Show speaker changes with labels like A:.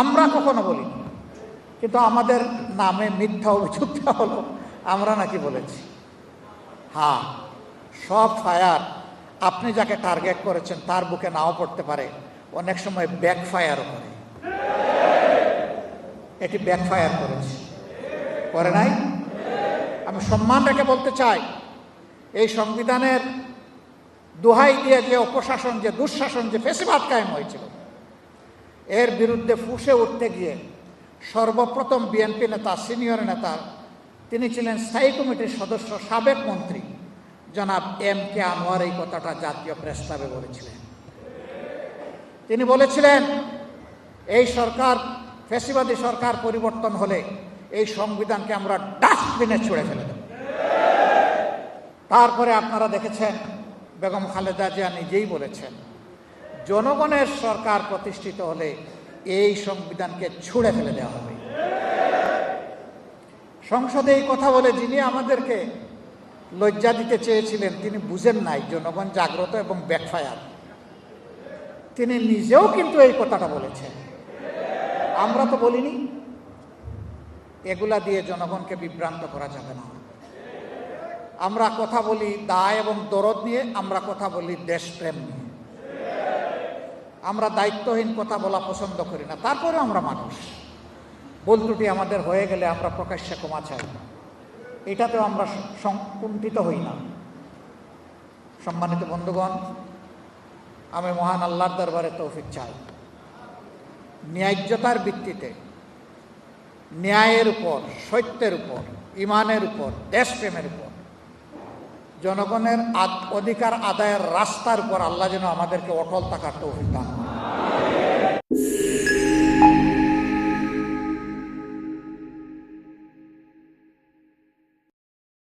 A: আমরা কখনো বলিনি, কিন্তু আমাদের নামে মিথ্যা অভিযোগ দেওয়া হলো আমরা নাকি বলেছি। হ্যাঁ, সব ফায়ার আপনি যাকে টার্গেট করেছেন তার বুকে নাও পড়তে পারে, অনেক সময় ব্যাকফায়ারও করে। এটি ব্যাকফায়ার করেছে, করে নাই? আমি সম্মান রেখে বলতে চাই, এই সংবিধানের দোহাই দিয়ে যে অপশাসন, যে দুঃশাসন, যে ফ্যাসিবাদ কায়েম হয়েছিল, এর বিরুদ্ধে ফুঁসে উঠতে গিয়ে সর্বপ্রথম বিএনপি নেতা, সিনিয়র নেতা, তিনি ছিলেন স্থায়ী কমিটির সদস্য, সাবেক মন্ত্রী জনাব M.K. আনোয়ার এই কথাটা জাতীয় প্রেস ক্লাবে বলেছিলেন। তিনি বলেছিলেন, এই সরকার, ফ্যাসিবাদী সরকার পরিবর্তন হলে এই সংবিধানকে আমরা ডাস্টবিনে ছুঁড়ে ফেলে দেব। তারপরে আপনারা দেখেছেন বেগম খালেদা জিয়া নিজেই বলেছেন, জনগণের সরকার প্রতিষ্ঠিত হলে এই সংবিধানকে ছুঁড়ে ফেলে দেওয়া হবে। সংসদে এই কথা বলে যিনি আমাদেরকে লজ্জা দিতে চেয়েছিলেন, তিনি বুঝেন নাই জনগণ জাগ্রত এবং ব্যাকফায়ার। তিনি নিজেও কিন্তু এই কথাটা বলেছেন, আমরা তো বলিনি। এগুলা দিয়ে জনগণকে বিভ্রান্ত করা যাবে না। আমরা কথা বলি দায় এবং দরদ নিয়ে, আমরা কথা বলি দেশপ্রেম নিয়ে। আমরা দায়িত্বহীন কথা বলা পছন্দ করি না। তারপরে আমরা মানুষ, ভুল ত্রুটি আমাদের হয়ে গেলে আমরা প্রকাশ্যে ক্ষমা চাই, এটাতেও আমরা কুণ্ঠিত হই না। সম্মানিত বন্ধুগণ, আমি মহান আল্লাহর দরবারে তৌফিক চাই, ন্যায্যতার ভিত্তিতে, ন্যায়ের উপর, সত্যের উপর, ইমানের উপর, দেশপ্রেমের উপর, জনগণের অধিকার আদায়ের রাস্তার উপর আল্লাহ যেন আমাদেরকে অটল থাকার তৌফিক দান করেন।